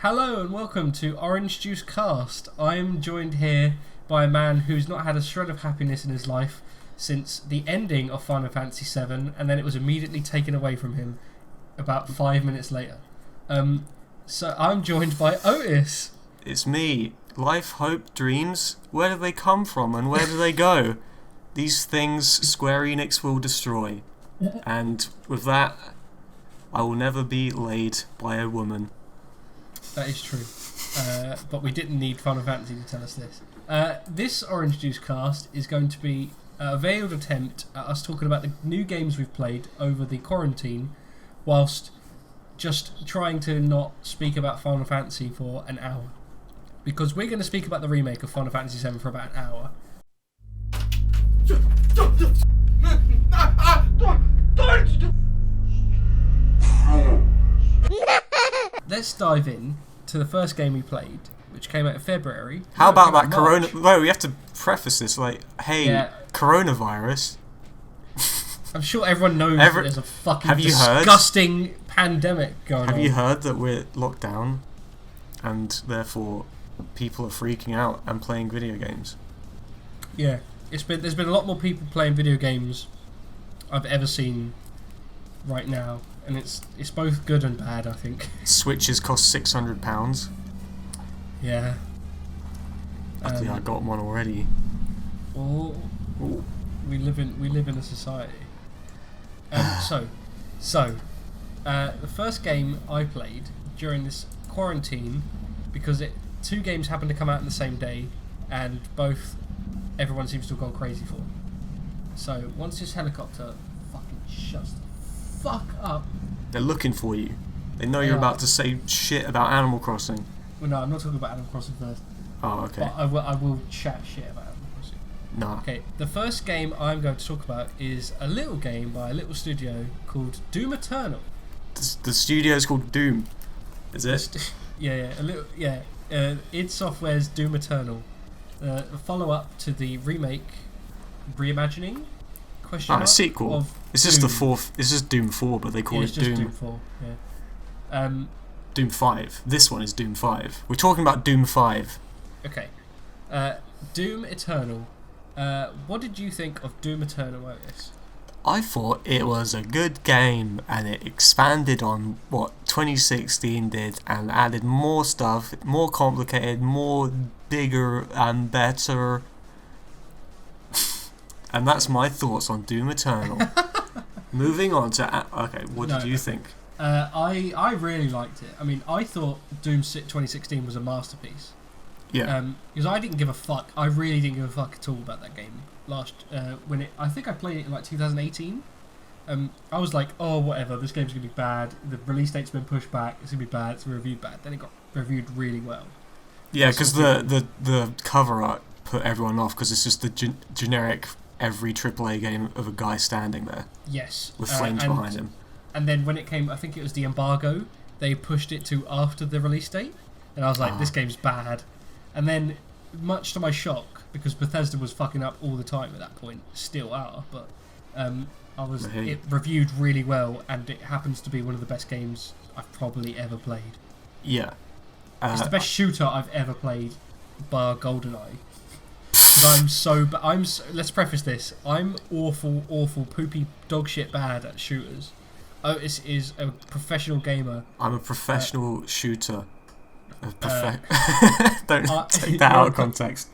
Hello and welcome to OrangeJuiceCast. I am joined here by a man who's not had a shred of happiness in his life since the ending of Final Fantasy VII, and then it was immediately taken away from him about 5 minutes later. So I'm joined by Otis. It's me. Life, hope, dreams, where do they come from and where do they go? These things Square Enix will destroy. And with that, I will never be laid by a woman. That is true. But we didn't need Final Fantasy to tell us this. This Orange Juice cast is going to be a veiled attempt at us talking about the new games we've played over the quarantine, whilst just trying to not speak about Final Fantasy for an hour. Because we're going to speak about the remake of Final Fantasy VII for about an hour. Let's dive in to the first game we played, which came out in February. How about that corona... No, we have to preface this like, hey, yeah. Coronavirus. I'm sure everyone knows that there's a fucking disgusting pandemic going on. Have you heard that we're locked down and therefore people are freaking out and playing video games? Yeah, there's been a lot more people playing video games I've ever seen right now, and it's both good and bad, I think. Switches cost £600. Yeah. Luckily, I got one already. Oh, we live in a society. The first game I played during this quarantine, because two games happened to come out on the same day, and both everyone seems to have gone crazy for. So once this helicopter fucking shuts the fuck up. They're looking for you. They know you're about to say shit about Animal Crossing. Well, no, I'm not talking about Animal Crossing first. Oh, okay. But I will chat shit about Animal Crossing. Nah. Okay, the first game I'm going to talk about is a little game by a little studio called Doom Eternal. The studio is called Doom. Is it? id Software's Doom Eternal. A follow-up to the reimagining? A sequel. It's just the fourth. It's just Doom 4, but they call it Doom. Doom 4. Yeah. Doom 5. This one is Doom 5. We're talking about Doom 5. Okay. Doom Eternal. What did you think of Doom Eternal, Otis? I thought it was a good game, and it expanded on what 2016 did, and added more stuff, more complicated, more bigger and better. And that's my thoughts on Doom Eternal. Moving on to... Okay, what did you think? I really liked it. I mean, I thought Doom 2016 was a masterpiece. Yeah. Because I didn't give a fuck. I really didn't give a fuck at all about that game. I think I played it in like 2018. I was like, oh, whatever, this game's going to be bad. The release date's been pushed back. It's going to be bad. It's reviewed bad. Then it got reviewed really well. Yeah, because the cover art put everyone off, because it's just the generic... every AAA game of a guy standing there. Yes. With flames behind him. And then when it came, I think it was the embargo, they pushed it to after the release date. And I was like, this game's bad. And then, much to my shock, because Bethesda was fucking up all the time at that point, still are, but it reviewed really well, and it happens to be one of the best games I've probably ever played. Yeah. It's the best shooter I've ever played, bar GoldenEye. Let's preface this. I'm awful, poopy, dog shit bad at shooters. Otis is a professional gamer. I'm a professional shooter. Don't take that out of context.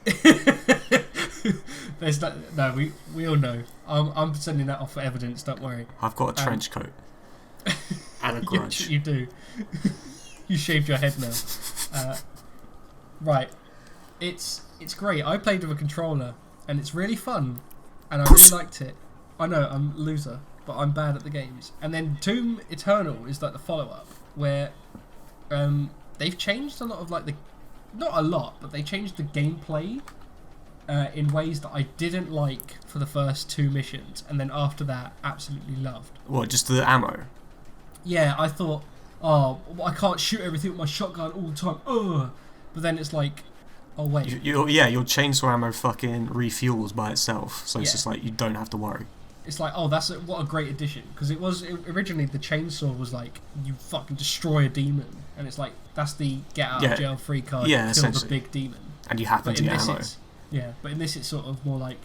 We all know. I'm sending that off for evidence. Don't worry. I've got a trench coat and a grudge. You do. You shaved your head now. Right. It's great. I played with a controller, and it's really fun, and I really liked it. I know, I'm a loser, but I'm bad at the games. And then Doom Eternal is like the follow-up, where they've changed a lot of not a lot, but they changed the gameplay in ways that I didn't like for the first two missions, and then after that, absolutely loved. What, just the ammo? Yeah, I thought, I can't shoot everything with my shotgun all the time. Ugh. But then it's like, oh wait. Your chainsaw ammo fucking refuels by itself, so it's just like you don't have to worry. It's like, oh, what a great addition, because originally the chainsaw was like you fucking destroy a demon, and it's like that's the get out of jail free card. Yeah, kill the big demon, and you happen to get ammo. But in this it's sort of more like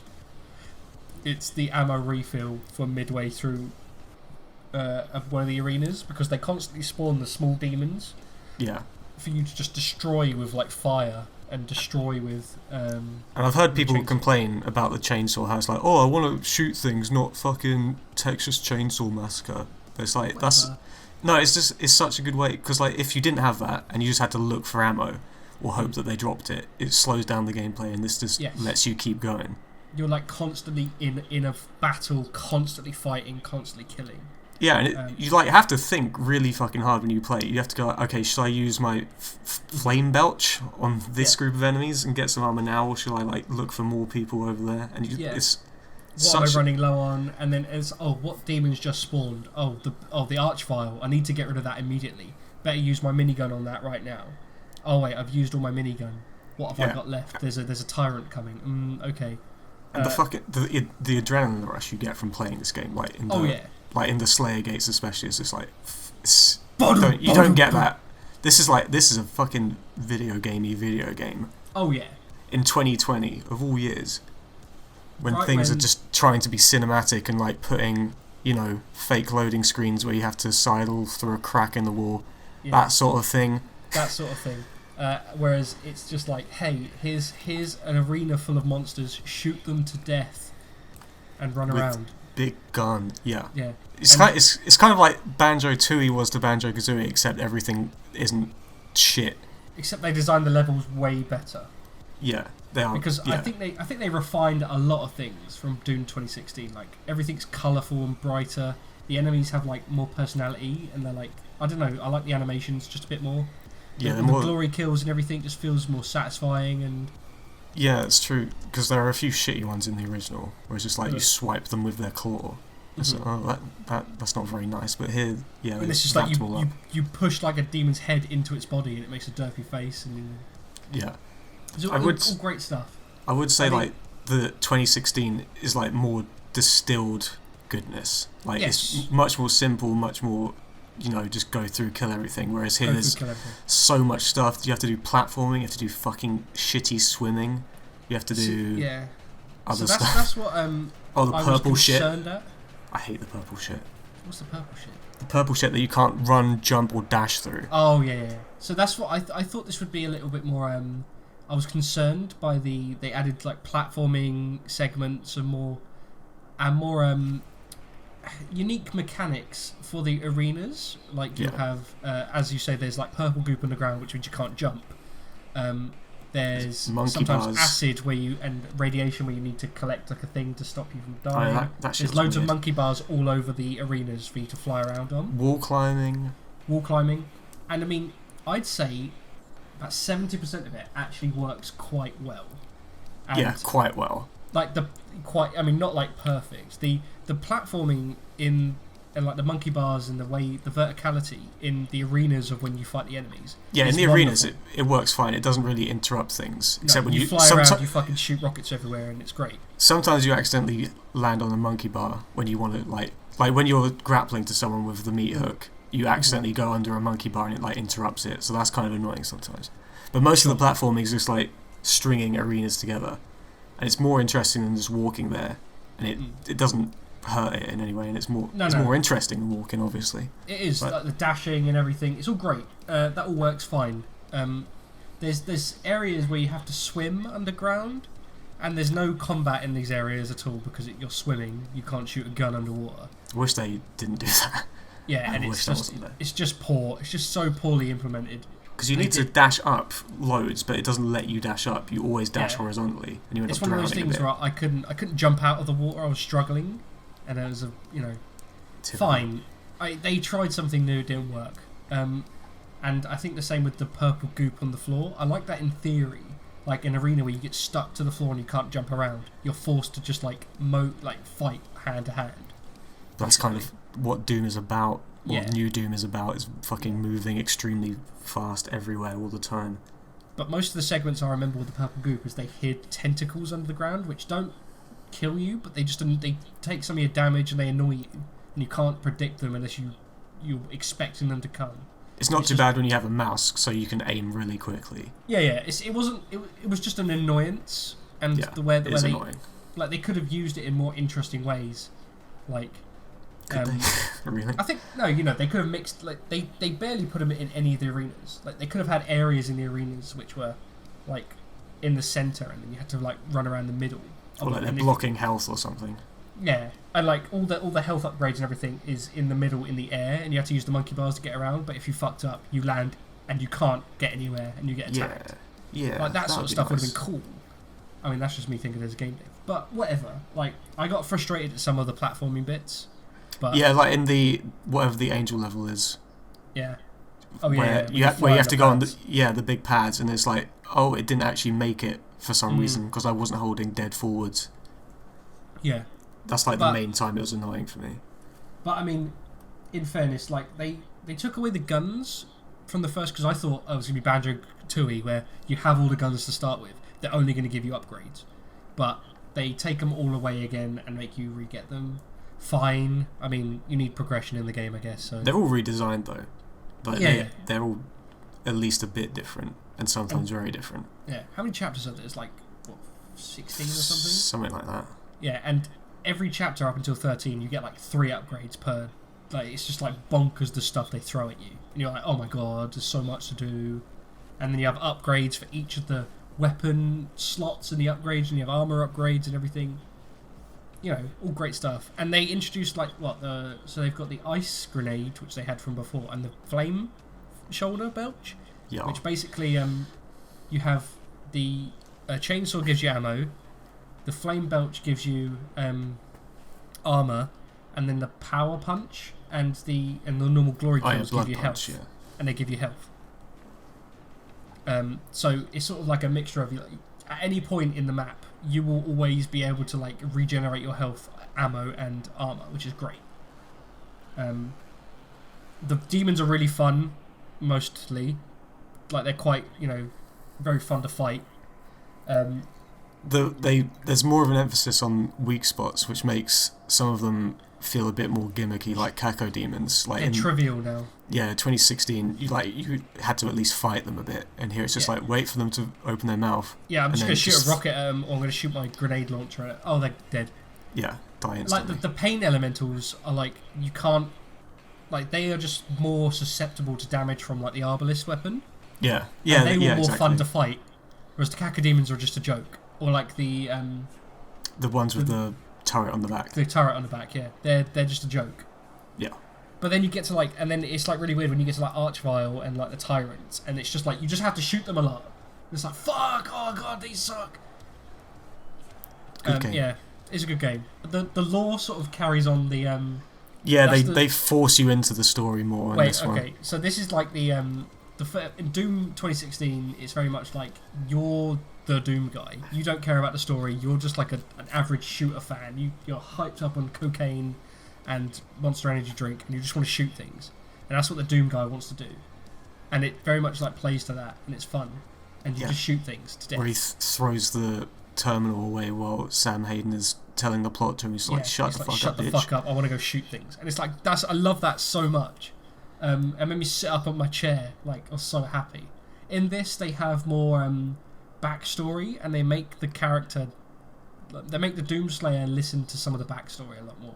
it's the ammo refill for midway through of one of the arenas, because they constantly spawn the small demons. Yeah. For you to just destroy with like fire and destroy with. And I've heard people complain about the chainsaw. How it's like, oh, I want to shoot things, not fucking Texas Chainsaw Massacre. But it's like it's such a good way, because like if you didn't have that and you just had to look for ammo or hope that they dropped it, it slows down the gameplay, and this just lets you keep going. You're like constantly in a battle, constantly fighting, constantly killing. Yeah, and you like have to think really fucking hard when you play. You have to go like, okay, should I use my flame belch on this group of enemies and get some armor now, or should I like look for more people over there? And it's what am I running low on? And then it's what demons just spawned? The archvile. I need to get rid of that immediately. Better use my minigun on that right now. Oh wait, I've used all my minigun. What have I got left? There's a tyrant coming. Okay. And the adrenaline rush you get from playing this game, like in the like in the Slayer gates especially, it's just like you don't get that. This is a fucking video game. Oh yeah. In 2020 of all years, when things are just trying to be cinematic and like putting fake loading screens where you have to sidle through a crack in the wall, that sort of thing. Whereas it's just like, hey, here's an arena full of monsters, shoot them to death, and run around. Big gun, yeah. It's kind of like Banjo-Tooie was to Banjo-Kazooie, except everything isn't shit. Except they designed the levels way better. Yeah, they are. Because I think they refined a lot of things from Doom 2016. Like everything's colourful and brighter. The enemies have like more personality, and they're like, I don't know. I like the animations just a bit more. The glory kills and everything just feels more satisfying. And yeah, it's true, because there are a few shitty ones in the original where it's just like you swipe them with their claw. So, that's not very nice. But here, and it's just like you push like a demon's head into its body and it makes a derpy face. And it's all great stuff. I would say like the 2016 is like more distilled goodness. Like it's much more simple, much more just go through, kill everything. Whereas here there's so much stuff. You have to do platforming. You have to do fucking shitty swimming. You have to do other stuff. That's what the purple shit. At. I hate the purple shit. What's the purple shit? The purple shit that you can't run, jump, or dash through. Oh yeah. So that's what I thought this would be a little bit more. I was concerned by they added like platforming segments and more unique mechanics for the arenas. Like you have, as you say, there's like purple goop on the ground, which means you can't jump. There's sometimes acid and radiation where you need to collect like a thing to stop you from dying. There's loads of monkey bars all over the arenas for you to fly around on. Wall climbing, and I mean, I'd say about 70% of it actually works quite well. And quite well. Like not like perfect. The platforming in like the monkey bars and the verticality in the arenas of when you fight the enemies. Yeah, in the arenas it works fine. It doesn't really interrupt things. Except when you fly around, you fucking shoot rockets everywhere, and it's great. Sometimes you accidentally land on a monkey bar when you want to like when you're grappling to someone with the meat hook. You accidentally go under a monkey bar and it like interrupts it. So that's kind of annoying sometimes. But most of the platforming is just like stringing arenas together, and it's more interesting than just walking there, and it doesn't hurt it in any way, and it's more interesting than walking, obviously. It is, like the dashing and everything. It's all great. That all works fine. There's areas where you have to swim underground, and there's no combat in these areas at all because you're swimming. You can't shoot a gun underwater. I wish they didn't do that. Yeah, and it's just poor. It's just so poorly implemented. Because you need to dash up loads, but it doesn't let you dash up. You always dash horizontally, and you end up drowning. It's one of those things where I couldn't jump out of the water. I was struggling, and it was fine. They tried something new, it didn't work. And I think the same with the purple goop on the floor. I like that in theory. Like an arena where you get stuck to the floor and you can't jump around. You're forced to just fight hand to hand. That's kind of what Doom is about. What New Doom is about is fucking moving extremely fast everywhere all the time. But most of the segments I remember with the purple goop is they hid tentacles under the ground, which don't kill you, but they take some of your damage and they annoy you, and you can't predict them unless you're expecting them to come. It's not too bad when you have a mouse, so you can aim really quickly. Yeah. It was just an annoyance, and Yeah, the way it is annoying. Like they could have used it in more interesting ways, like. Could they? Really? I think no. They could have mixed. Like they barely put them in any of the arenas. Like they could have had areas in the arenas which were, like, in the center, and then you had to like run around the middle. Or like they're blocking health or something. Yeah, and like all the health upgrades and everything is in the middle in the air, and you have to use the monkey bars to get around. But if you fucked up, you land and you can't get anywhere, and you get attacked. Yeah. Like that sort of stuff would have been cool. I mean, that's just me thinking there's a game dev. But whatever. Like I got frustrated at some of the platforming bits. But yeah, like in the whatever the angel level is. Yeah. Oh yeah. Where you have to go on the big pads, and it's like, oh, it didn't actually make it for some reason because I wasn't holding dead forwards. Yeah. That's like the main time it was annoying for me. But I mean, in fairness, like they took away the guns from the first, because I thought it was going to be Banjo-Tooie, where you have all the guns to start with. They're only going to give you upgrades. But they take them all away again and make you re-get them. Fine. I mean, you need progression in the game, I guess. So they're all redesigned though. Like they're all at least a bit different, and sometimes very different. Yeah. How many chapters are there? It's like, what, 16 or something? Something like that. Yeah, and every chapter up until 13, you get like 3 upgrades per. Like, it's just like bonkers the stuff they throw at you, and you're like, oh my god, there's so much to do. And then you have upgrades for each of the weapon slots and the upgrades, and you have armor upgrades and everything. All great stuff. And they introduced so they've got the ice grenade, which they had from before, and the flame shoulder belch, which basically you have the chainsaw gives you ammo, the flame belch gives you armor, and then the power punch and the normal glory kills give you health, and they give you health. So it's sort of like a mixture of, at any point in the map, you will always be able to like regenerate your health, ammo, and armor, which is great. The demons are really fun, mostly. Like they're quite, very fun to fight. There's more of an emphasis on weak spots, which makes some of them feel a bit more gimmicky, like Kako demons. Like they're trivial now. Yeah, 2016, you had to at least fight them a bit, and here it's just like wait for them to open their mouth. Yeah, I'm just going to shoot a rocket at them, or I'm going to shoot my grenade launcher at it. Oh, they're dead. Yeah, die instantly. Like the pain elementals are like, you can't, like they are just more susceptible to damage from like the Arbalist weapon. Yeah, and they were more fun to fight, whereas the Kako demons are just a joke. Or like the ones with the turret on the back. The turret on the back, yeah, they're just a joke. Yeah. But then you get to and then it's like really weird when you get to like Archvile and like the Tyrants, and it's just like you just have to shoot them a lot. It's like, fuck, oh god, these suck. Good game. Yeah, it's a good game. The lore sort of carries on the they force you into the story more in this one. So this is like in Doom 2016, it's very much like you're the Doom guy. You don't care about the story. You're just like an average shooter fan. You're hyped up on cocaine and Monster Energy drink, and you just want to shoot things. And that's what the Doom guy wants to do. And it very much like plays to that, and it's fun. And you just shoot things to death. Where he throws the terminal away while Sam Hayden is telling the plot to him. He's like, shut the fuck up, I want to go shoot things. And it's like, I love that so much. It made me sit up on my chair, like, I was so happy. In this, they have more backstory, and they make the Doomslayer listen to some of the backstory a lot more.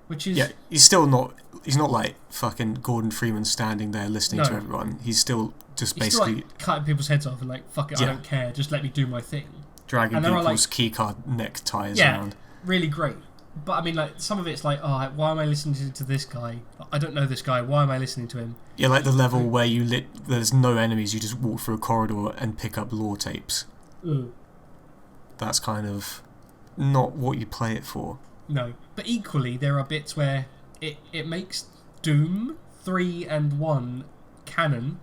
Which is... Yeah, he's not like fucking Gordon Freeman standing there listening to everyone. He's still just basically... Still, like, cutting people's heads off and like, fuck it, I don't care, just let me do my thing. Dragging people's keycard neckties around. Really great. But I mean, like, some of it's like, oh, why am I listening to this guy? I don't know this guy, why am I listening to him? Yeah, like the level where there's no enemies, you just walk through a corridor and pick up lore tapes. That's kind of not what you play it for. No, but equally there are bits where it makes Doom 3 and 1 canon,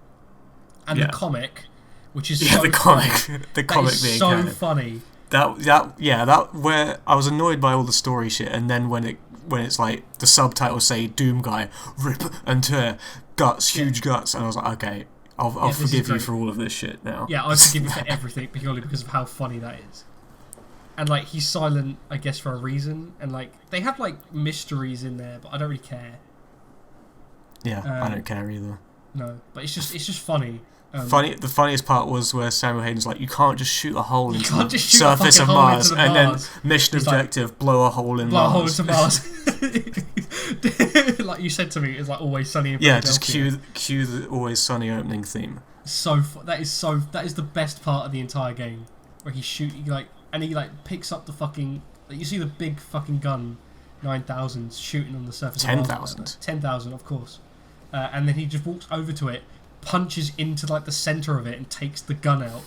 and the comic, which is so the comic, funny. the comic being so canon. Funny. That where I was annoyed by all the story shit, and then when it's like the subtitles say Doom guy rip and tear guts, huge guts, and I was like, okay, I'll forgive you for all of this shit now. Yeah, I forgive you for everything purely because of how funny that is. And like he's silent, I guess, for a reason. And like they have like mysteries in there, but I don't really care. Yeah, I don't care either. No, but it's just funny. The funniest part was where Samuel Hayden's like, you can't just shoot a hole into the shoot surface of Mars, into and Mars. then mission objective, blow a hole in blow Mars. a hole into Mars. Like you said to me, it's like Always Sunny in Yeah, Philadelphia. just cue the Always Sunny opening theme. That is the best part of the entire game, where he picks up the fucking, like, you see the big fucking gun, 9,000 shooting on the surface. 10,000. 10,000, of course. And then he just walks over to it, punches into like the center of it, and takes the gun out.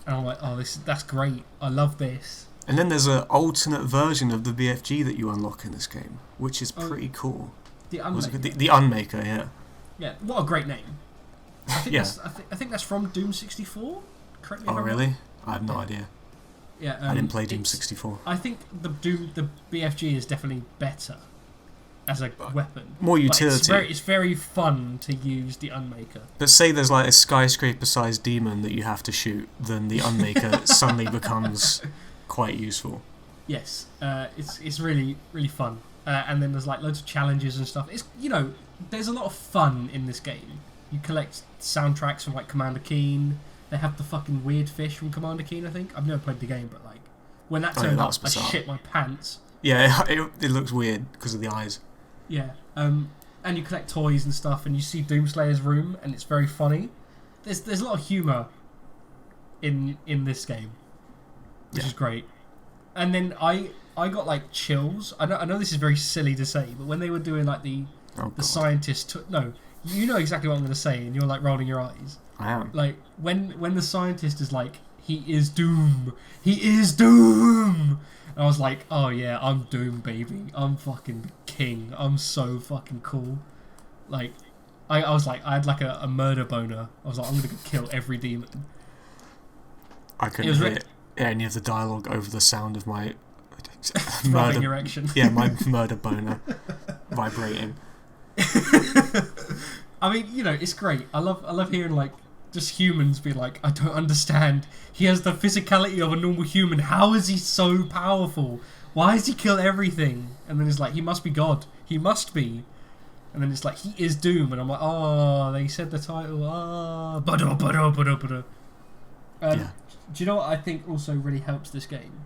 And I'm like, oh, that's great. I love this. And then there's an alternate version of the BFG that you unlock in this game, which is pretty cool. The Unmaker. The Unmaker, yeah. Yeah, what a great name. I think Yeah. I think that's from Doom 64. Correct me if Oh, I'm really? wrong. I have no idea. Yeah, I didn't play Doom 64. I think the BFG is definitely better as a weapon. More utility. But it's very fun to use the Unmaker. But say there's like a skyscraper-sized demon that you have to shoot, then the Unmaker suddenly becomes quite useful. Yes, it's really really fun. And then there's like loads of challenges and stuff. It's there's a lot of fun in this game. You collect soundtracks from like Commander Keen. They have the fucking weird fish from Commander Keen, I think. I've never played the game, but like when that turned up, I shit my pants. Yeah, it looks weird because of the eyes. Yeah, and you collect toys and stuff, and you see Doomslayer's room, and it's very funny. There's a lot of humour in this game, which is great. And then I got like chills. I know this is very silly to say, but when they were doing like the scientist, you know exactly what I'm going to say, and you're like rolling your eyes. I am. Like when the scientist is like, he is Doom. He is Doom. And I was like, oh yeah, I'm Doom, baby. I'm fucking king. I'm so fucking cool. Like, I was like, I had like a murder boner. I was like, I'm gonna kill every demon. I couldn't hear any of the dialogue over the sound of my murder erection. Yeah, my murder boner vibrating. I mean, it's great. I love hearing like just humans be like, I don't understand. He has the physicality of a normal human. How is he so powerful? Why does he kill everything? And then it's like, he must be God. He must be. And then it's like, he is Doom. And I'm like, oh, they said the title. Yeah. Do you know what I think also really helps this game?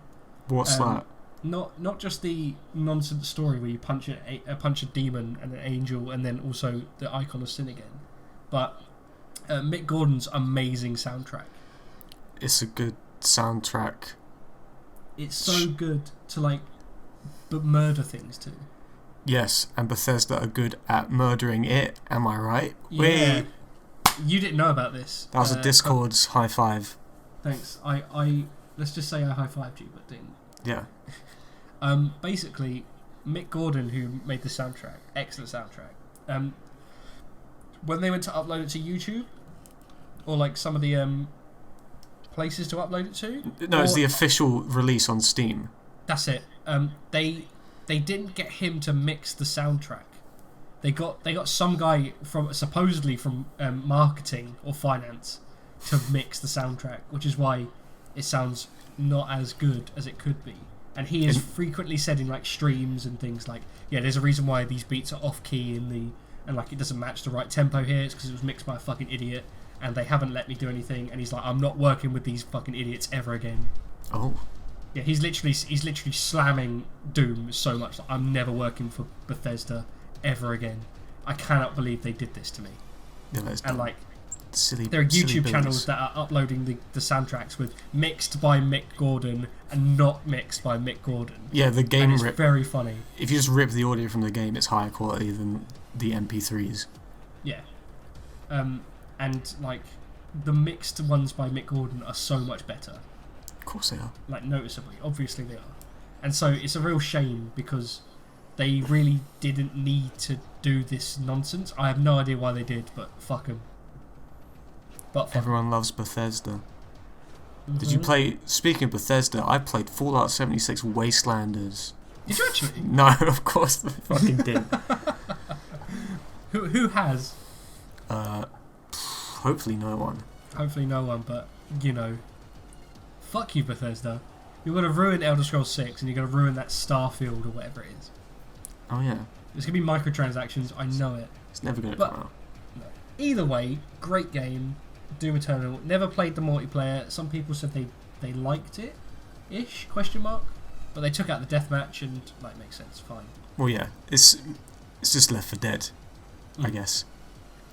What's that? Not just the nonsense story where you punch a demon and an angel, and then also the icon of sin again, but Mick Gordon's amazing soundtrack. It's a good soundtrack. It's so good to like murder things too. Yes, and Bethesda are good at murdering it. Am I right? Yeah. You didn't know about this. That was a Discord's high five. Thanks. I let's just say I high fived you, but didn't. Yeah. Basically, Mick Gordon, who made the soundtrack, excellent soundtrack. When they went to upload it to YouTube, or like some of the places to upload it to. No, it's the official release on Steam. That's it. They didn't get him to mix the soundtrack. They got some guy supposedly from marketing or finance to mix the soundtrack, which is why it sounds not as good as it could be. And he has frequently said in like streams and things like, yeah, there's a reason why these beats are off key and like it doesn't match the right tempo here. It's because it was mixed by a fucking idiot, and they haven't let me do anything. And he's like, I'm not working with these fucking idiots ever again. Oh. Yeah, he's literally slamming Doom so much. Like, I'm never working for Bethesda ever again. I cannot believe they did this to me. Yeah, that's and like, silly. There are YouTube silly channels that are uploading the soundtracks with mixed by Mick Gordon and not mixed by Mick Gordon. Yeah, the game is very funny. If you just rip the audio from the game, it's higher quality than the MP3s. Yeah. And like the mixed ones by Mick Gordon are so much better. Of course they are. Like noticeably, obviously they are. And so it's a real shame because they really didn't need to do this nonsense. I have no idea why they did, but fuck them. But everyone loves Bethesda. Mm-hmm. Did you play? Speaking of Bethesda, I played Fallout 76 Wastelanders. Did you actually? No, of course I fucking did. Who has? Hopefully no one. Hopefully no one, but fuck you, Bethesda. you're gonna ruin Elder Scrolls 6 and you're gonna ruin that Starfield or whatever it is. Oh yeah. There's gonna be microtransactions. I know it. It's never gonna But come out. either way, great game. Doom Eternal. Never played the multiplayer. Some people said they liked it, ish ? But they took out the deathmatch and like makes sense. Fine. Well, yeah. It's just Left 4 Dead, I guess.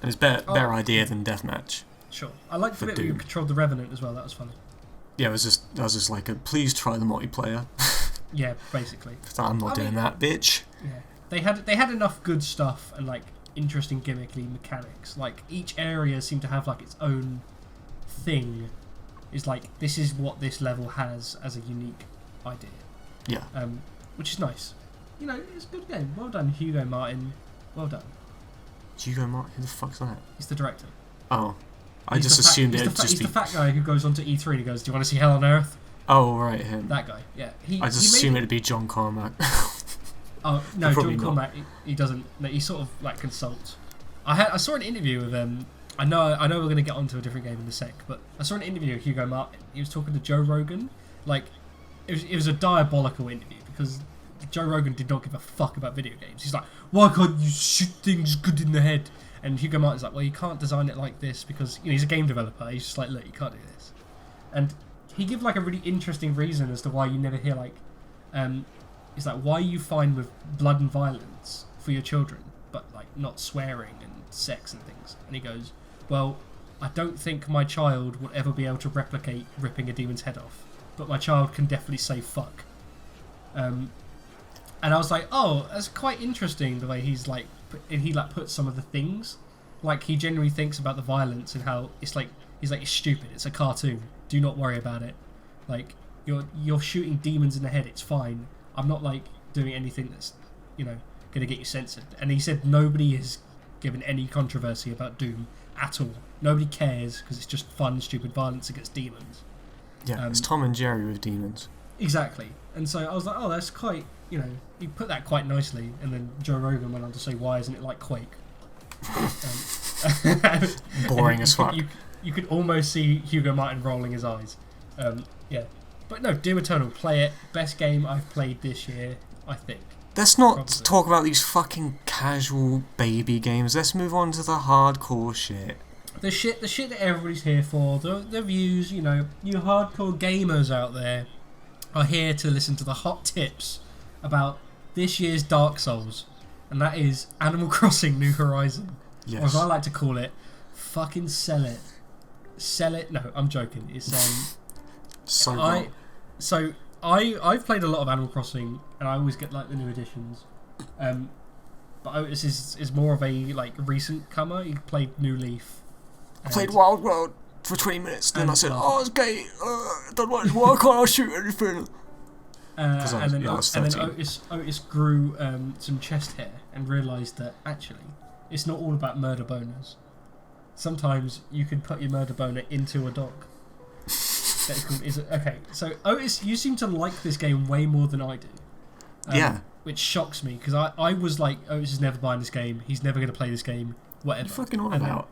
And it's better idea than deathmatch. Sure. I liked the bit where you controlled the Revenant as well. That was funny. Yeah, I was just like, please try the multiplayer. Yeah, basically. I'm not doing that, bitch. Yeah, they had enough good stuff and like interesting gimmicky mechanics. Like each area seemed to have like its own thing. Is like this is what this level has as a unique idea. Yeah. Which is nice. You know, it's a good game. Well done, Hugo Martin. Well done. Hugo Martin? Who the fuck's that? He's the director. Oh. I just assumed it would just he's be... the fat guy who goes onto E3 and he goes, "Do you want to see Hell on Earth?" Oh, right, him. That guy, yeah. I just assumed it'd be John Carmack. Oh, no, John not. Carmack, he doesn't... No, he sort of, like, consults. I saw an interview with I know we're going to get onto a different game in a sec, but I saw an interview with Hugo Martin. He was talking to Joe Rogan. Like, it was a diabolical interview because Joe Rogan did not give a fuck about video games. He's like, "Why can't you shoot things good in the head?" And Hugo Martin's like, "Well, you can't design it like this because he's a game developer. He's just like, look, you can't do this." And he gives like a really interesting reason as to why you never hear like, it's like, why are you fine with blood and violence for your children, but like not swearing and sex and things? And he goes, "Well, I don't think my child will ever be able to replicate ripping a demon's head off, but my child can definitely say fuck." And I was like, oh, that's quite interesting the way he's like, he like puts some of the things, like he genuinely thinks about the violence and how it's like, he's like, it's stupid, it's a cartoon, do not worry about it, like you're shooting demons in the head, it's fine, I'm not like doing anything that's, you know, gonna get you censored. And he said nobody has given any controversy about Doom at all, nobody cares because it's just fun, stupid violence against demons. Yeah, it's Tom and Jerry with demons. Exactly. And so I was like, oh, that's quite, you know, he put that quite nicely. And then Joe Rogan went on to say, why isn't it like Quake? Boring as fuck. You could almost see Hugo Martin rolling his eyes. Yeah. But no, Doom Eternal, play it. Best game I've played this year, I think. Let's not talk about these fucking casual baby games. Let's move on to the hardcore shit. The shit that everybody's here for. The views, you know, you hardcore gamers out there are here to listen to the hot tips about this year's Dark Souls, and that is Animal Crossing New Horizon. Yes. Or as I like to call it, fucking sell it. Sell it. No, I'm joking. It's I've played a lot of Animal Crossing, and I always get like the new editions. But Otis is more of a like recent comer. He played New Leaf. I played Wild World for 20 minutes, then I said, "Oh, it's gay. I don't want to work. I'll shoot everything." And then Otis grew some chest hair and realised that actually it's not all about murder boners. Sometimes you can put your murder boner into a dog. Okay, so Otis, you seem to like this game way more than I do. Yeah. Which shocks me, because I was like, Otis is never buying this game, he's never going to play this game, whatever. What are you fucking on about?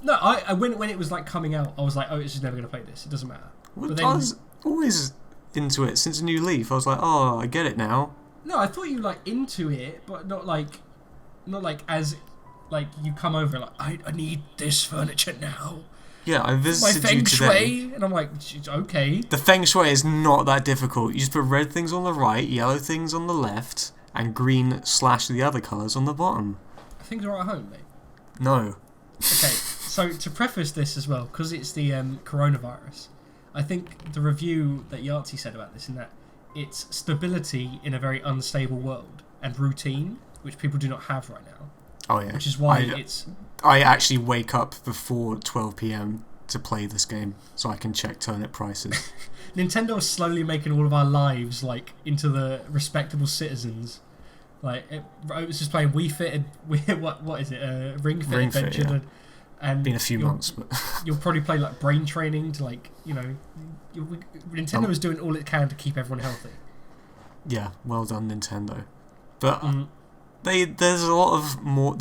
No, I when it was like coming out, I was like, Otis is never going to play this, it doesn't matter. Well, I was always into it since New Leaf. I was like, oh, I get it now. No, I thought you like into it, but not like as like you come over like I need this furniture now. Yeah, I visited my feng you today. shui, and I'm like, okay. The feng shui is not that difficult. You just put red things on the right, yellow things on the left, and green / the other colours on the bottom. Things are at home, mate. No. Okay, so to preface this as well, because it's the coronavirus, I think the review that Yahtzee said about this, in that it's stability in a very unstable world, and routine, which people do not have right now. Oh yeah. Which is why I actually wake up before 12 PM to play this game, so I can check turnip prices. Nintendo is slowly making all of our lives like into the respectable citizens. Like Otis is playing Wii Fit, what is it? Ring Fit Adventure. Yeah. And been a few months, but you'll probably play like brain training to like, you know, Nintendo is doing all it can to keep everyone healthy. Yeah, well done, Nintendo. But there's a lot more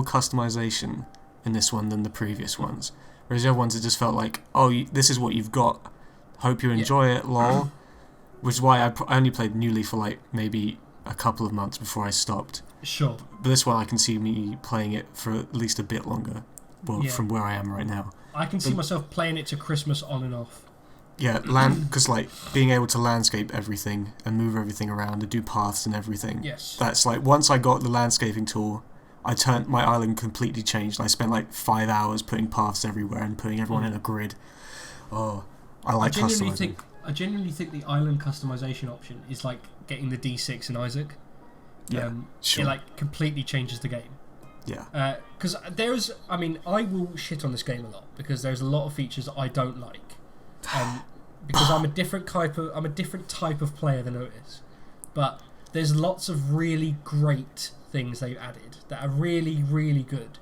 customization in this one than the previous ones. Whereas the other ones, it just felt like, oh, this is what you've got. Hope you enjoy it, lol. which is why I only played New Leaf for like maybe a couple of months before I stopped. Sure. But this one I can see me playing it for at least a bit longer. Well, from where I am right now. I can see myself playing it to Christmas on and off. Yeah, because like being able to landscape everything and move everything around and do paths and everything. Yes. That's like, once I got the landscaping tool, my island completely changed. I spent like 5 hours putting paths everywhere and putting everyone in a grid. Oh, I like customizing. I genuinely think the island customization option is like getting the D6 in Isaac. Yeah, sure. It like completely changes the game. Yeah. Because I will shit on this game a lot because there's a lot of features I don't like. Because I'm a different type of player than Otis. But there's lots of really great things they've added that are really, really good.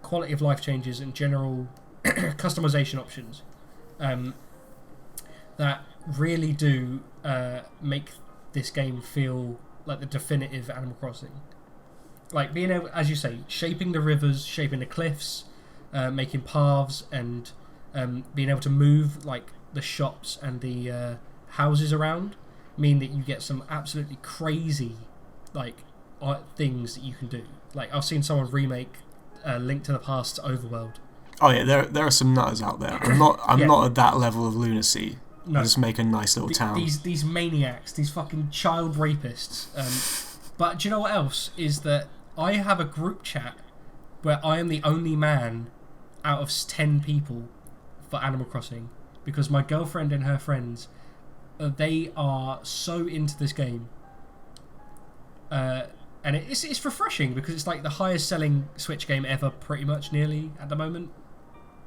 Quality of life changes and general customization options that really do make this game feel like the definitive Animal Crossing. Like being able, as you say, shaping the rivers, shaping the cliffs, making paths, and being able to move like the shops and the houses around mean that you get some absolutely crazy like things that you can do. Like I've seen someone remake Link to the Past to Overworld. Oh yeah, there are some nutters out there. I'm not at that level of lunacy. No. I just make a nice little town. These maniacs, these fucking child rapists. But do you know what else? Is that I have a group chat where I am the only man out of 10 people for Animal Crossing because my girlfriend and her friends, they are so into this game. And it's refreshing because it's like the highest selling Switch game ever, pretty much, nearly, at the moment.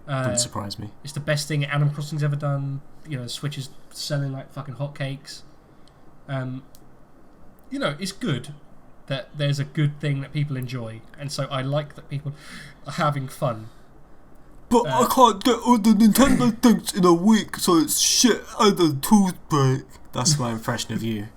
Wouldn't surprise me. It's the best thing Animal Crossing's ever done. You know, Switch is selling like fucking hotcakes. You know, it's good that there's a good thing that people enjoy, and so I like that people are having fun. But I can't get all the Nintendo things in a week, so it's shit and a toothpick. That's my impression of you.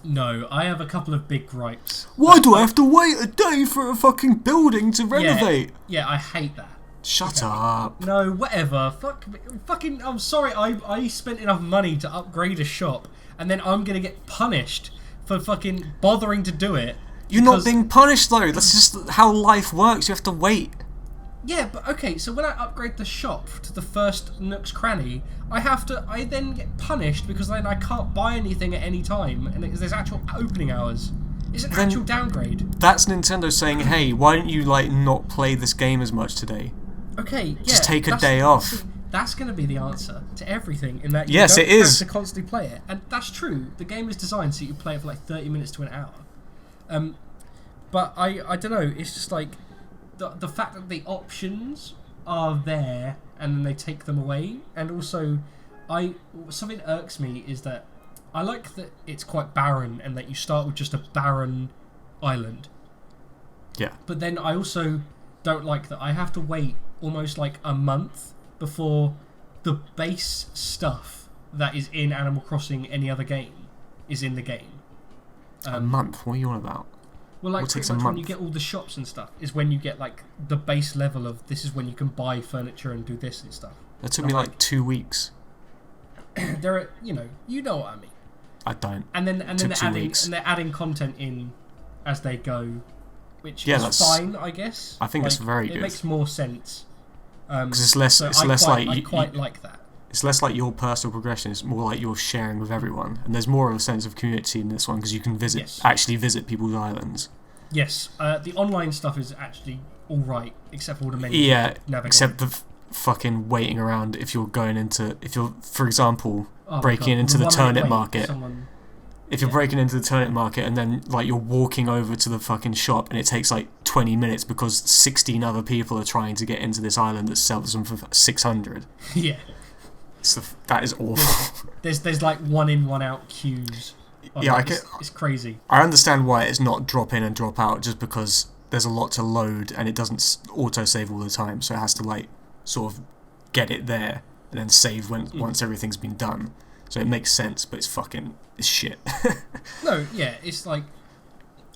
No, I have a couple of big gripes. Why do I have to wait a day for a fucking building to renovate? Yeah, I hate that. Shut up. No, whatever. Fucking. I'm sorry. I spent enough money to upgrade a shop, and then I'm gonna get punished for fucking bothering to do it. You're not being punished though. That's just how life works. You have to wait. Yeah, but okay. So when I upgrade the shop to the first Nook's Cranny, I then get punished because then I can't buy anything at any time, and there's actual opening hours. It's an actual downgrade. That's Nintendo saying, "Hey, why don't you like not play this game as much today?" Okay, yeah. Just take a day off. That's going to be the answer to everything. In that you yes, don't it is. have to constantly play it, and that's true. The game is designed so you play it for like 30 minutes to an hour. But I don't know. It's just like the fact that the options are there and then they take them away, and also something irks me is that I like that it's quite barren and that you start with just a barren island. Yeah. But then I also don't like that I have to wait almost like a month before the base stuff that is in Animal Crossing any other game is in the game. A month? What are you on about? Well, like pretty much when you get all the shops and stuff is when you get like the base level of this is when you can buy furniture and do this and stuff. That took me like 2 weeks. There are, you know what I mean. I don't. And then they're adding content in as they go, which is fine, I guess. I think it's very good. It makes more sense. Because it's less. I quite like that. It's less like your personal progression. It's more like you're sharing with everyone, and there's more of a sense of community in this one because you can actually visit people's islands. Yes, the online stuff is actually all right, except for all the menus. Yeah, except the fucking waiting around if you're, for example, breaking into the turnip market. If you're breaking into the turnip market and then like you're walking over to the fucking shop and it takes like 20 minutes because 16 other people are trying to get into this island that sells them for 600. Yeah. So that is awful. There's like one in, one out queues. Yeah, it's crazy. I understand why it's not drop in and drop out, just because there's a lot to load and it doesn't auto save all the time, so it has to like sort of get it there and then save once everything's been done. So it makes sense, but it's shit. No, yeah, it's like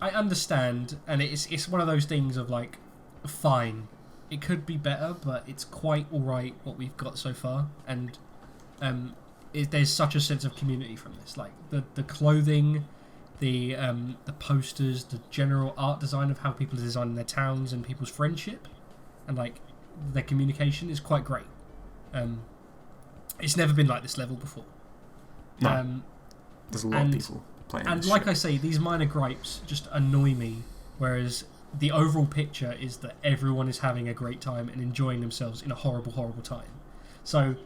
I understand, and it's one of those things of like, fine, it could be better, but it's quite all right what we've got so far, and there's such a sense of community from this. Like the clothing, the posters, the general art design of how people are designing their towns and people's friendship, and like their communication is quite great. It's never been like this level before. No. There's a lot of people playing and this like shit. I say, these minor gripes just annoy me, whereas the overall picture is that everyone is having a great time and enjoying themselves in a horrible, horrible time. So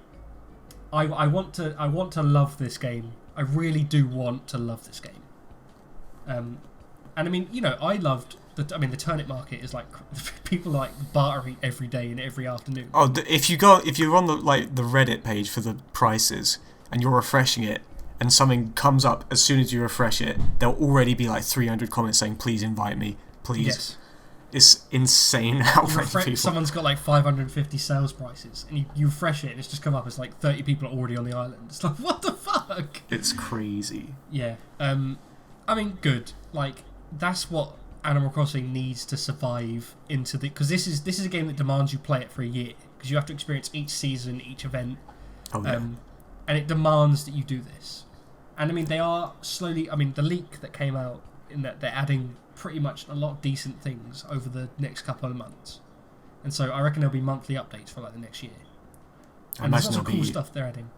I want to love this game. I really do want to love this game. And I mean, I loved the turnip market is like people like bartering every day and every afternoon. Oh, if you're on the Reddit page for the prices and you're refreshing it, and something comes up as soon as you refresh it, there'll already be like 300 comments saying, "Please invite me, please." Yes. It's insane how many people. Someone's got like 550 sales prices, and you refresh it, and it's just come up as like 30 people are already on the island. It's like, what the fuck? It's crazy. Yeah. I mean, good. Like that's what Animal Crossing needs to survive into because this is a game that demands you play it for a year because you have to experience each season, each event. Oh yeah. And it demands that you do this. And I mean, they are slowly. I mean, the leak that came out in that they're adding pretty much a lot of decent things over the next couple of months, and so I reckon there'll be monthly updates for like the next year. And there's lots of cool stuff they're adding.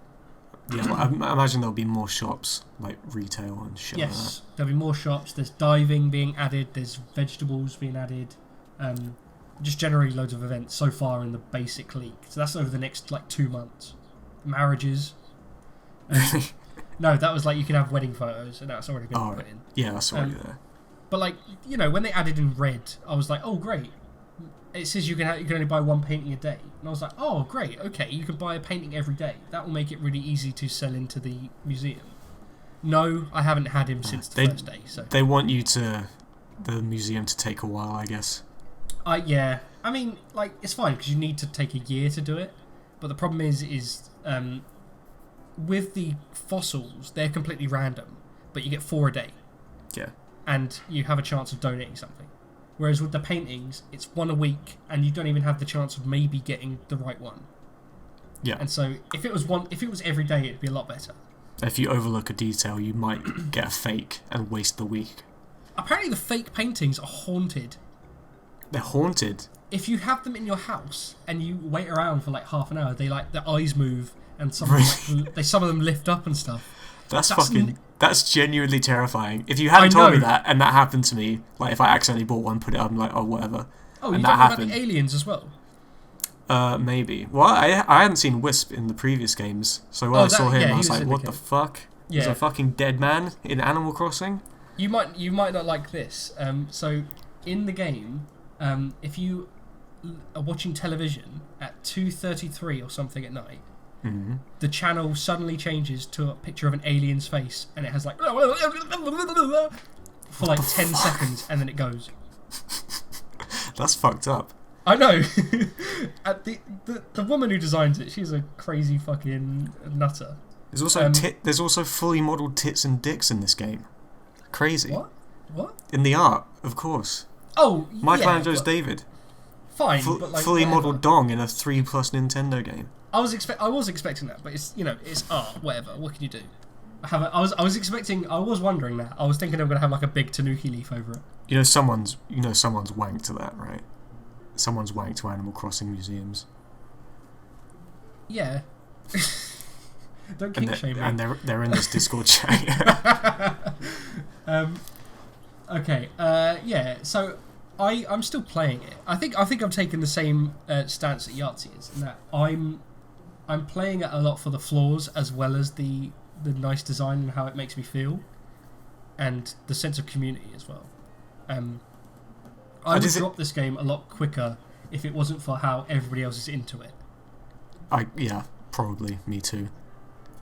Yeah, well, I imagine there'll be more shops like retail and shit. Yes, like that. There'll be more shops. There's diving being added. There's vegetables being added. Just generally loads of events so far in the basic leak. So that's over the next like 2 months. Marriages. No, that was like you can have wedding photos, and that's already been put in. Yeah, that's already there. But like when they added in red, I was like, oh great! It says you can only buy one painting a day, and I was like, oh great, okay, you can buy a painting every day. That will make it really easy to sell into the museum. No, I haven't had him since the first day. So they want the museum to take a while, I guess. Yeah. I mean, like it's fine because you need to take a year to do it, but the problem is with the fossils, they're completely random, but you get 4 a day. Yeah. And you have a chance of donating something. Whereas with the paintings, it's 1 a week, and you don't even have the chance of maybe getting the right one. Yeah. And so if it was every day, it'd be a lot better. If you overlook a detail, you might get a fake and waste the week. Apparently the fake paintings are haunted. They're haunted? If you have them in your house and you wait around for like half an hour, their eyes move and some of them lift up and stuff. That's genuinely terrifying. If you hadn't told me that and that happened to me, like if I accidentally bought one, put it up, I'm like, oh whatever. Oh, you don't know about the aliens as well? Maybe. Well, I hadn't seen Wisp in the previous games, so when I saw him, I was like, what the fuck? Yeah. There's a fucking dead man in Animal Crossing? You might not like this. So in the game, if you are watching television at 2:33 or something at night, mm-hmm. the channel suddenly changes to a picture of an alien's face, and it has like for like 10 seconds, and then it goes. That's fucked up. I know. the woman who designs it, she's a crazy fucking nutter. There's also fully modelled tits and dicks in this game. Crazy. What? In the art, of course. Oh, Michelangelo's David. Fine, but like fully modelled dong in a 3+ Nintendo game. I was expecting that, but it's it's art. Whatever. What can you do? I was wondering that. I was thinking I'm gonna have like a big Tanuki leaf over it. Someone's wanked to that, right? Someone's wanked to Animal Crossing museums. Yeah. Don't kink shame me. And they're in this Discord chat. Okay. Yeah. So I'm still playing it. I think I've taken the same stance that Yahtzee is, in that I'm playing it a lot for the flaws as well as the nice design and how it makes me feel, and the sense of community as well. I would drop this game a lot quicker if it wasn't for how everybody else is into it. Yeah, probably. Me too.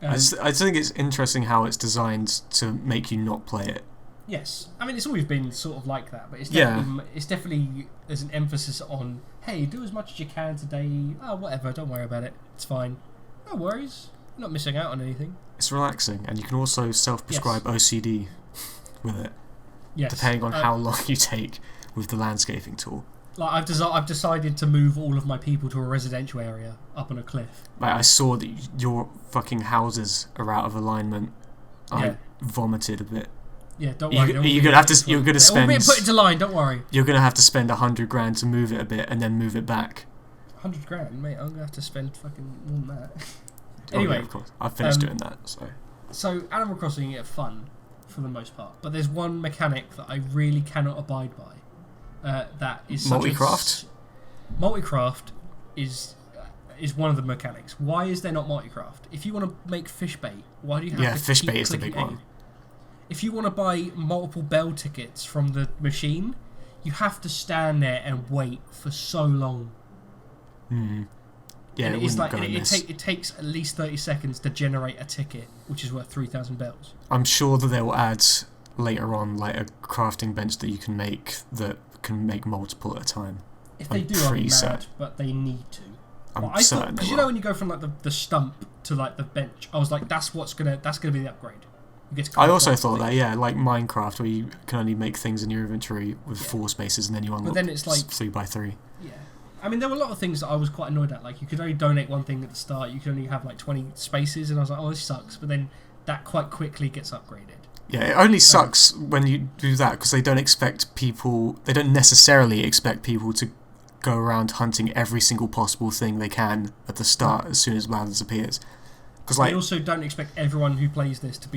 I think it's interesting how it's designed to make you not play it. Yes. I mean, it's always been sort of like that, but it's definitely there's an emphasis on, hey, do as much as you can today. Oh, whatever, don't worry about it. It's fine. No worries. You're not missing out on anything. It's relaxing, and you can also self-prescribe OCD with it. Yes. Depending on how long you take with the landscaping tool. Like I've decided to move all of my people to a residential area up on a cliff. Like, I saw that your fucking houses are out of alignment. I vomited a bit. Yeah, don't worry. You're gonna spend. All being put into line. Don't worry. You're gonna have to spend $100,000 to move it a bit and then move it back. $100,000, mate. I'm gonna have to spend fucking more than that. Anyway, of course. I've finished doing that. So Animal Crossing is fun for the most part, but there's one mechanic that I really cannot abide by. That is multi-craft. Multi-craft is one of the mechanics. Why is there not multi-craft? If you want to make fish bait, why do you have to fish keep bait is the clicking big one. If you want to buy multiple bell tickets from the machine, you have to stand there and wait for so long. Yeah, and it takes at least 30 seconds to generate a ticket, which is worth 3,000 bells. I'm sure that they'll add later on like a crafting bench that you can make that can make multiple at a time. If they do, I'm mad, but they need to. I'm certain. Because you know when you go from like the stump to like the bench, I was like, that's gonna be the upgrade. You get to I also thought that, yeah, like Minecraft, where you can only make things in your inventory with 4 spaces, and then you unlock. But then it's like 3x3. Yeah, I mean there were a lot of things that I was quite annoyed at. Like you could only donate one thing at the start. You could only have like 20 spaces, and I was like, oh, this sucks. But then that quite quickly gets upgraded. Yeah, it only sucks when you do that because they don't necessarily expect people to go around hunting every single possible thing they can at the start as soon as Balance appears. Because they also don't expect everyone who plays this to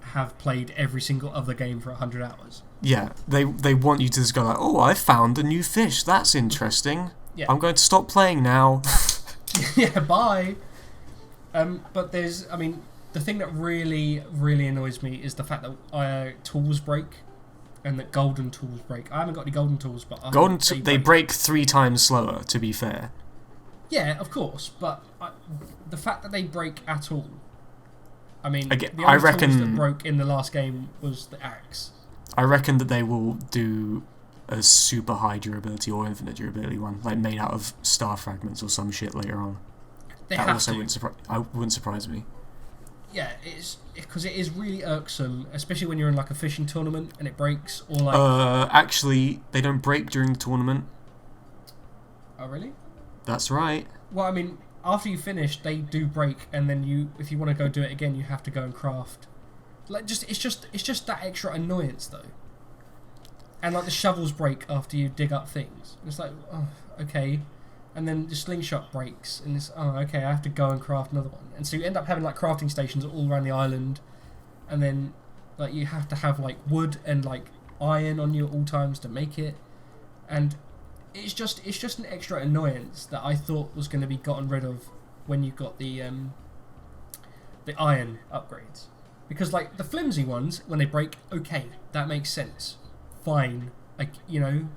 have played every single other game for 100 hours. Yeah, they want you to just go like, oh, I found a new fish. That's interesting. Yeah. I'm going to stop playing now. Yeah, bye. But the thing that really, really annoys me is the fact that tools break and that golden tools break. I haven't got any golden tools, but they break 3 times slower, to be fair. Yeah, of course, but the fact that they break at all. I mean, again, the only tools that broke in the last game was the axe. I reckon that they will do a super high durability or infinite durability one, like made out of star fragments or some shit later on. Wouldn't surprise me. Yeah, it's because it is really irksome, especially when you're in like a fishing tournament and it breaks, or like. Actually, they don't break during the tournament. Oh really? That's right. Well, I mean, after you finish, they do break, and then if you want to go do it again, you have to go and craft. Like, it's just that extra annoyance though. And like the shovels break after you dig up things. It's like, oh, okay. And then the slingshot breaks, and it's, oh, okay, I have to go and craft another one. And so you end up having like crafting stations all around the island, and then like you have to have like wood and like iron on you at all times to make it, and it's just an extra annoyance that I thought was going to be gotten rid of when you got the iron upgrades, because like the flimsy ones when they break, okay, that makes sense, fine, like an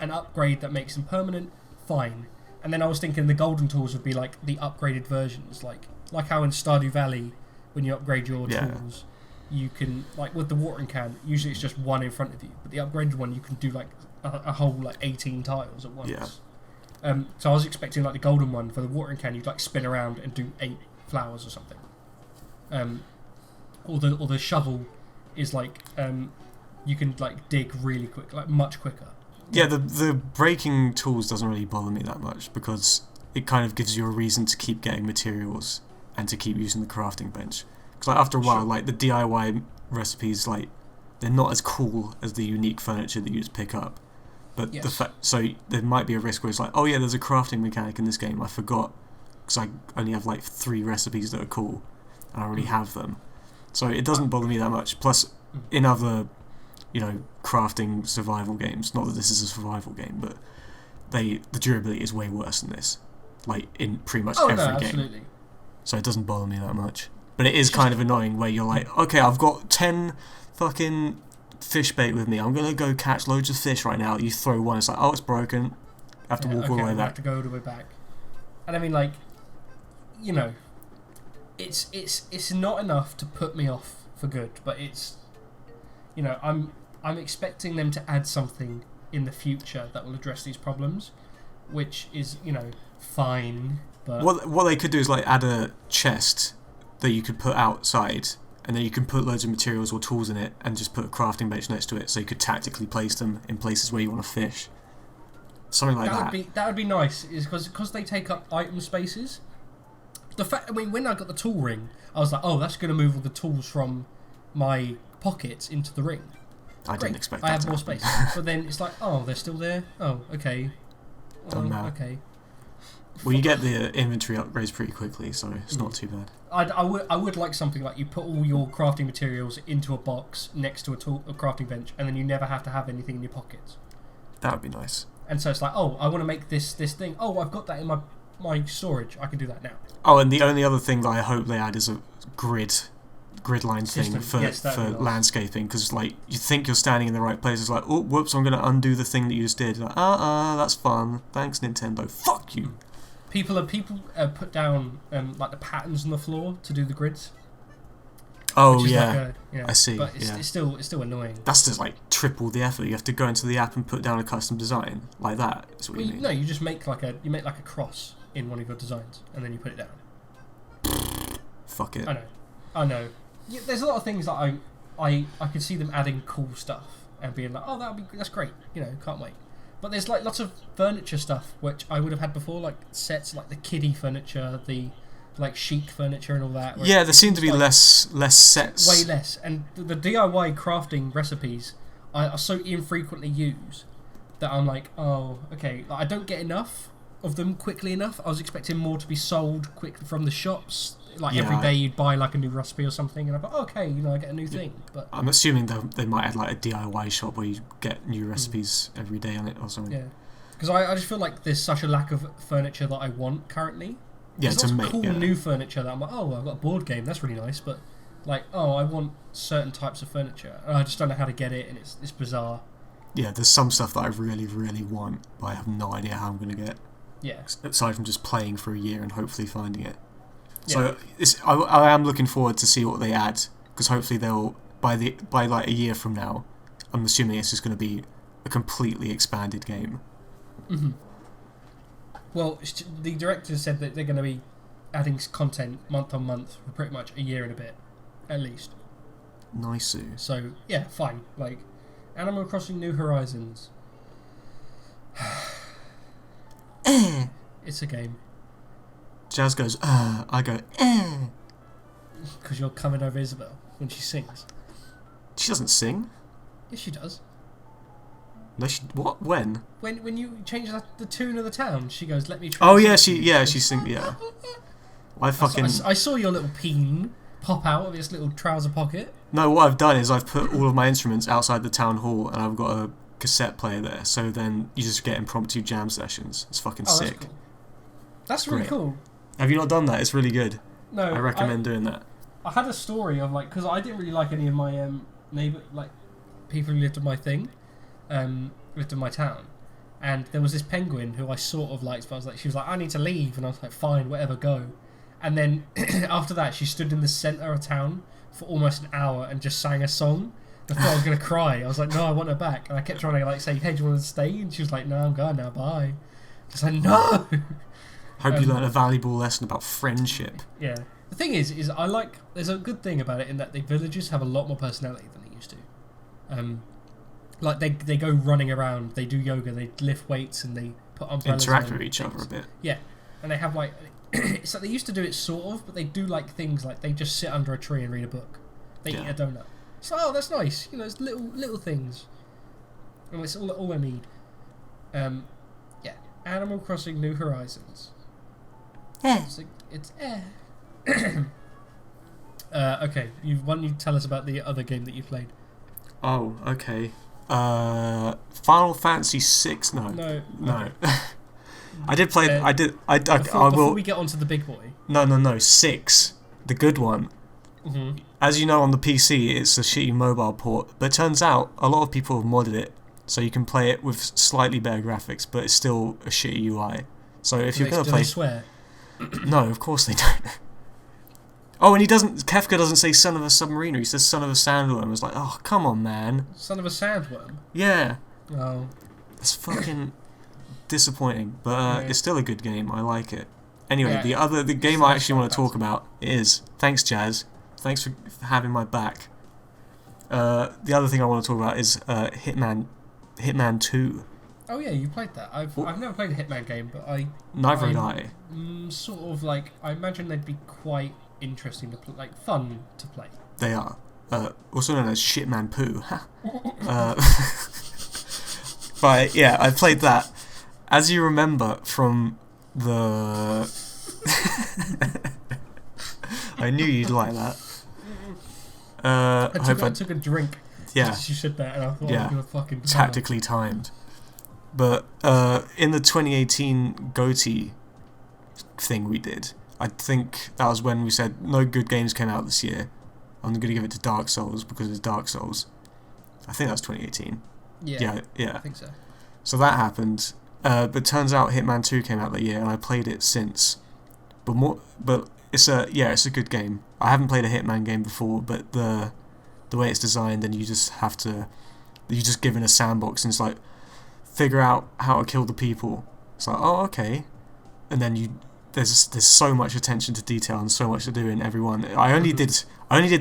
upgrade that makes them permanent. Fine. And then I was thinking the golden tools would be like the upgraded versions, like how in Stardew Valley when you upgrade your tools, you can, like with the watering can, usually it's just one in front of you, but the upgraded one you can do like a whole like 18 tiles at once. Yeah. So I was expecting like the golden one for the watering can, you'd like spin around and do 8 flowers or something. Or the shovel is like you can like dig really quick, like much quicker. Yeah, the breaking tools doesn't really bother me that much because it kind of gives you a reason to keep getting materials and to keep using the crafting bench. Because like, after a while, like the DIY recipes, like they're not as cool as the unique furniture that you just pick up. But so there might be a risk where it's like, oh yeah, there's a crafting mechanic in this game. I forgot because I only have like 3 recipes that are cool, and I already have them. So it doesn't bother me that much. Plus, in other crafting survival games, not that this is a survival game, but the durability is way worse than this, like in pretty much every game. Absolutely. So it doesn't bother me that much. But it is kind of annoying where you're like, okay, I've got 10 fucking fish bait with me, I'm going to go catch loads of fish right now. You throw one, it's like, oh, it's broken. I have to walk all the way back. I have to go all the way back. And I mean, like, it's not enough to put me off for good, but it's, I'm expecting them to add something in the future that will address these problems, which is, fine. But what they could do is like add a chest that you could put outside, and then you can put loads of materials or tools in it, and just put a crafting bench next to it, so you could tactically place them in places where you want to fish. Something like that. That would be nice, is because they take up item spaces. When I got the tool ring, I was like, oh, that's going to move all the tools from my pockets into the ring. I didn't expect that. I have more space. But then it's like, oh, they're still there? Oh, okay. Doesn't matter. Okay. Well, you get the inventory upgrades pretty quickly, so it's not too bad. I would like something like you put all your crafting materials into a box next to a crafting bench, and then you never have to have anything in your pockets. That would be nice. And so it's like, oh, I want to make this thing. Oh, I've got that in my storage. I can do that now. Oh, and the only other thing that I hope they add is a gridline thing for nice. landscaping, because like you think you're standing in the right place, it's like, oh, whoops, I'm going to undo the thing that you just did. Like, that's fun. Thanks, Nintendo. Fuck you. People put down like the patterns on the floor to do the grids. Oh yeah, I see. But it's still annoying. That's just like triple the effort. You have to go into the app and put down a custom design like that. That's what you mean. No, you just make like a cross in one of your designs and then you put it down. Fuck it. I know. Yeah, there's a lot of things that I could see them adding cool stuff and being like, oh, that's great. Can't wait. But there's like lots of furniture stuff which I would have had before, like sets like the kiddie furniture, the like chic furniture and all that. Yeah, there seem to be less sets. Way less. And the DIY crafting recipes are so infrequently used that I'm like, oh, okay. Like, I don't get enough of them quickly enough. I was expecting more to be sold quickly from the shops. Like every day you'd buy like a new recipe or something, and I thought, okay, I get a new thing. But I'm assuming they might add like a DIY shop where you get new recipes every day on it or something. Yeah, because I just feel like there's such a lack of furniture that I want currently. Yeah, there's lots of cool new furniture that I'm like, oh, I've got a board game, that's really nice, but like, oh, I want certain types of furniture, and I just don't know how to get it, and it's bizarre. Yeah, there's some stuff that I really, really want, but I have no idea how I'm going to get. Yeah. Aside from just playing for a year and hopefully finding it. So I am looking forward to see what they add, because hopefully they'll by like a year from now, I'm assuming it's just going to be a completely expanded game. Mm-hmm. Well, the director said that they're going to be adding content month on month for pretty much a year and a bit, at least. Nice. So yeah, fine. Like Animal Crossing New Horizons. It's a game. Jazz goes, I go, because you're coming over Isabel when she sings. She doesn't sing. Yes, she does. No, what? When? When you change the tune of the town, she goes, "Let me try." Oh yeah, she sings. Yeah. I saw your little peen pop out of its little trouser pocket. No, what I've done is I've put all of my instruments outside the town hall, and I've got a cassette player there. So then you just get impromptu jam sessions. It's fucking sick. That's cool. That's really cool. Have you not done that? It's really good. No, I recommend doing that. I had a story of like, because I didn't really like any of my people who lived in my thing, lived in my town, and there was this penguin who I sort of liked, but I was like, she was like, I need to leave, and I was like, fine, whatever, go. And then after that, she stood in the centre of town for almost an hour and just sang a song. I thought I was gonna cry. I was like, no, I want her back, and I kept trying to like say, hey, do you want to stay? And she was like, no, I'm going now, bye. Just like, no. Hope you learned a valuable lesson about friendship. Yeah. The thing is I like... There's a good thing about it in that the villages have a lot more personality than they used to. Like, they go running around, they do yoga, they lift weights, and they put umbrellas interact with each other a bit. Yeah. And they have, like... it's like they used to do it sort of, but they do, like, things like they just sit under a tree and read a book. They eat a donut. So, oh, that's nice. It's little things. And it's all I need. Yeah. Animal Crossing New Horizons. It's okay. Why don't you tell us about the other game that you played? Oh, okay. Final Fantasy VI. No. Okay. I did play. Before we get onto the big boy. No. 6, the good one. Mm-hmm. As you know, on the PC, it's a shitty mobile port, but it turns out a lot of people have modded it, so you can play it with slightly better graphics, but it's still a shitty UI. So if you're gonna play, they swear. No, of course they don't. Oh, and Kefka doesn't say son of a submariner, he says son of a sandworm. I was like, oh, come on, man. Son of a sandworm? Yeah. Oh. It's fucking disappointing, but it's still a good game. I like it. Anyway, the game I actually want to talk about is... Thanks, Jazz. Thanks for having my back. The other thing I want to talk about is Hitman 2. Oh yeah, you played that. I've never played a Hitman game, but Neither had I. Sort of like, I imagine they'd be quite interesting to play, like fun to play. They are. Also known as Shitman Poo. But yeah, I played that. As you remember from the... I knew you'd like that. I took a drink. Yeah. You said that, and I thought I was gonna fucking tactically timed. But in the 2018 GOTY thing we did, I think that was when we said no good games came out this year. I'm going to give it to Dark Souls because it's Dark Souls. I think that was 2018. Yeah. I think so. So that happened. But turns out Hitman 2 came out that year, and I played it since. But it's a good game. I haven't played a Hitman game before, but the way it's designed, and you're just given a sandbox, and it's like, figure out how to kill the people. It's like, oh, okay. And then there's so much attention to detail and so much to do in every one. I only did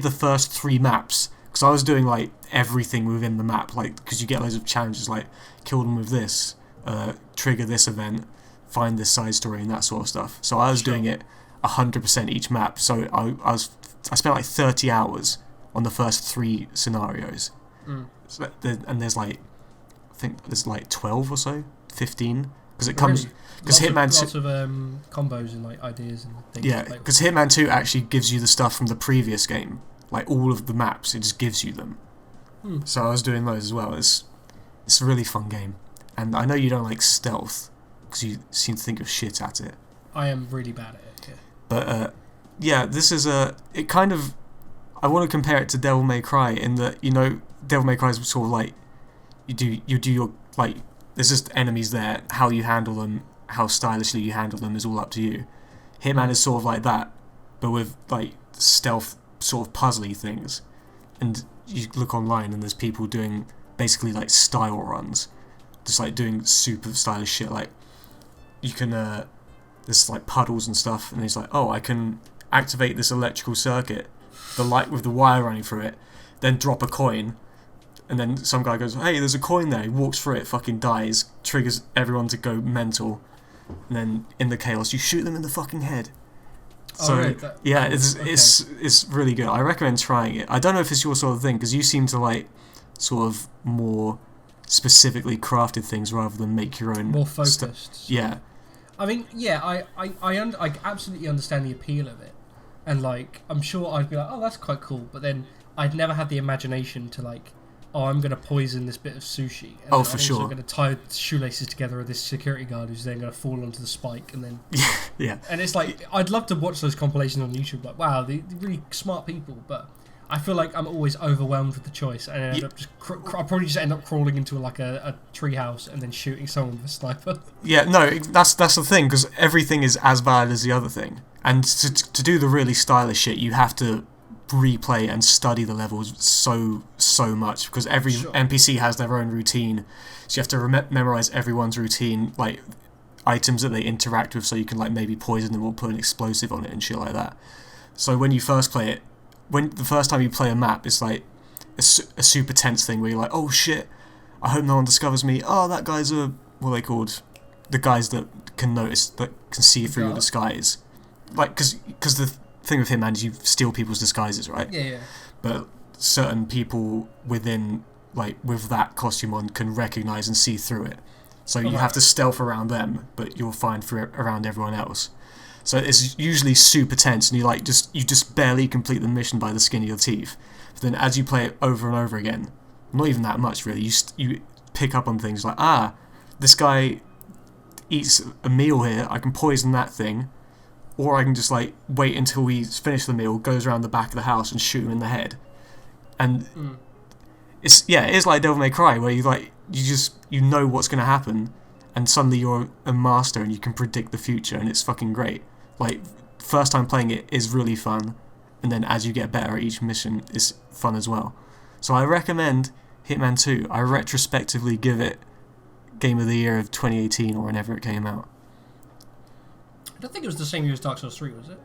the first 3 maps because I was doing like everything within the map, like because you get loads of challenges like kill them with this, trigger this event, find this side story and that sort of stuff. So I was doing it 100% each map. So I spent like 30 hours on the first 3 scenarios. So, and there's like, I think there's like 12 or so, 15. Because it comes, because Hitman 2, lots of combos and like ideas and things. Yeah, because Hitman 2 actually gives you the stuff from the previous game, like all of the maps. It just gives you them. So I was doing those as well. It's a really fun game, and I know you don't like stealth because you seem to think of shit at it. I am really bad at it. Yeah. But yeah, this is it kind of. I want to compare it to Devil May Cry in that Devil May Cry is sort of like you do your like. There's just enemies there. How you handle them, how stylishly you handle them is all up to you. Hitman is sort of like that, but with like stealth sort of puzzly things. And you look online and there's people doing basically like style runs, just like doing super stylish shit. Like you can there's like puddles and stuff, and he's like, oh, I can activate this electrical circuit, the light with the wire running through it, then drop a coin. And then some guy goes, hey, there's a coin there. He walks through it, fucking dies, triggers everyone to go mental. And then in the chaos, you shoot them in the fucking head. So, it's really good. I recommend trying it. I don't know if it's your sort of thing, because you seem to like sort of more specifically crafted things rather than make your own. More focused. Yeah. I mean, yeah, I absolutely understand the appeal of it. And like, I'm sure I'd be like, oh, that's quite cool. But then I'd never have the imagination to like, oh, I'm going to poison this bit of sushi. And I'm also going to tie shoelaces together with this security guard who's then going to fall onto the spike and then... Yeah. And it's like, I'd love to watch those compilations on YouTube, like, wow, they're really smart people, but I feel like I'm always overwhelmed with the choice, and I end up just I'll probably just end up crawling into like a treehouse and then shooting someone with a sniper. Yeah, no, that's the thing, because everything is as valid as the other thing. And to do the really stylish shit, you have to replay and study the levels so much, because every NPC has their own routine, so you have to memorize everyone's routine, like items that they interact with, so you can like maybe poison them or put an explosive on it and shit like that. So when you first play it, when the first time you play a map, it's like a super tense thing where you're like, oh shit, I hope no one discovers me. Oh, that guy's what are they called? The guys that can notice, that can see through your disguise, like because the thing with Hitman is you steal people's disguises, right? Yeah. But certain people within, like, with that costume on can recognize and see through it. So you have to stealth around them, but you'll find around everyone else. So it's usually super tense, and you just barely complete the mission by the skin of your teeth. But then as you play it over and over again, not even that much really, you pick up on things like, this guy eats a meal here, I can poison that thing. Or I can just like wait until he's finished the meal, goes around the back of the house and shoot him in the head. And it is like Devil May Cry, where you know what's going to happen, and suddenly you're a master and you can predict the future, and it's fucking great. Like, first time playing it is really fun, and then as you get better at each mission, it's fun as well. So I recommend Hitman 2. I retrospectively give it Game of the Year of 2018 or whenever it came out. I don't think it was the same year as Dark Souls 3, was it?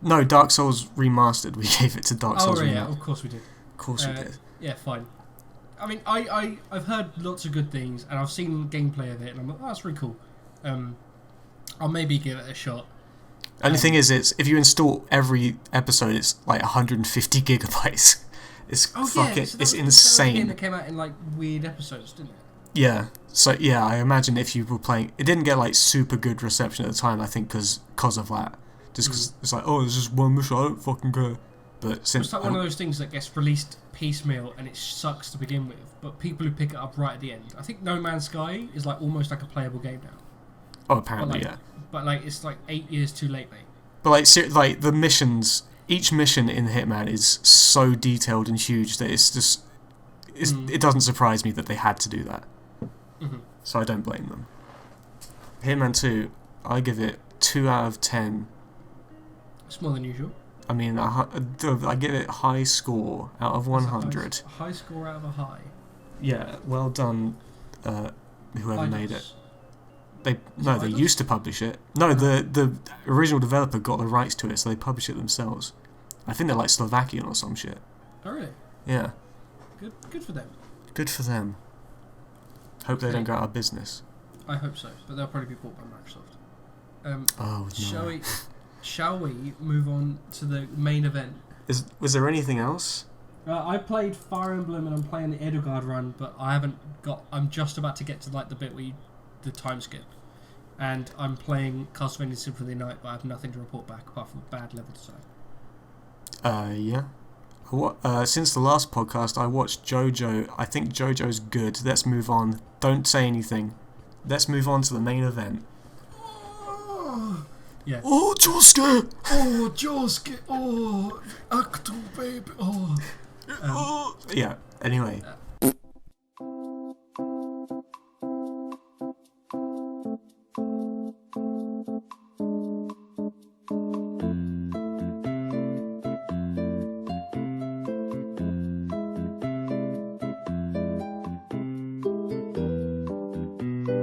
No, Dark Souls Remastered. We gave it to Dark Souls Remastered. Yeah, of course we did. Of course we did. Yeah, fine. I've heard lots of good things, and I've seen gameplay of it, and I'm like, oh, that's really cool. I'll maybe give it a shot. Only thing is, it's if you install every episode, it's like 150 gigabytes. It's it's insane. Game that came out in like weird episodes, didn't it? Yeah. So yeah, I imagine if you were playing, it didn't get like super good reception at the time. I think because of that, just because it's like, oh, there's just one mission, I don't fucking care. But since it's like one of those things that gets released piecemeal and it sucks to begin with, but people who pick it up right at the end. I think No Man's Sky is like almost like a playable game now. Oh, apparently, yeah. But like it's like 8 years too late, mate. But like the missions, each mission in Hitman is so detailed and huge that it's just it doesn't surprise me that they had to do that. Mm-hmm. So I don't blame them. Hitman 2, I give it 2 out of 10. It's more than usual. I mean, I give it high score out of 100. A high score out of a high. Yeah, well done, whoever made it. They Eidos? used to publish it. No, the original developer got the rights to it, so they publish it themselves. I think they're like Slovakian or some shit. Oh really? Yeah. Good for them. Good for them. Hope they don't go out of business. I hope so, but they'll probably be bought by Microsoft. Oh no. Shall we move on to the main event? Was there anything else? I played Fire Emblem and I'm playing the Edelgard run, but I'm just about to get to like the bit where the time skip. And I'm playing Castlevania Symphony of the Night, but I have nothing to report back apart from a bad level design. Yeah. Since the last podcast, I watched JoJo. I think JoJo's good. Let's move on. Don't say anything. Let's move on to the main event. Yeah. Oh, Josuke! Oh, Josuke! Oh, Acto, baby! Oh. Yeah, anyway.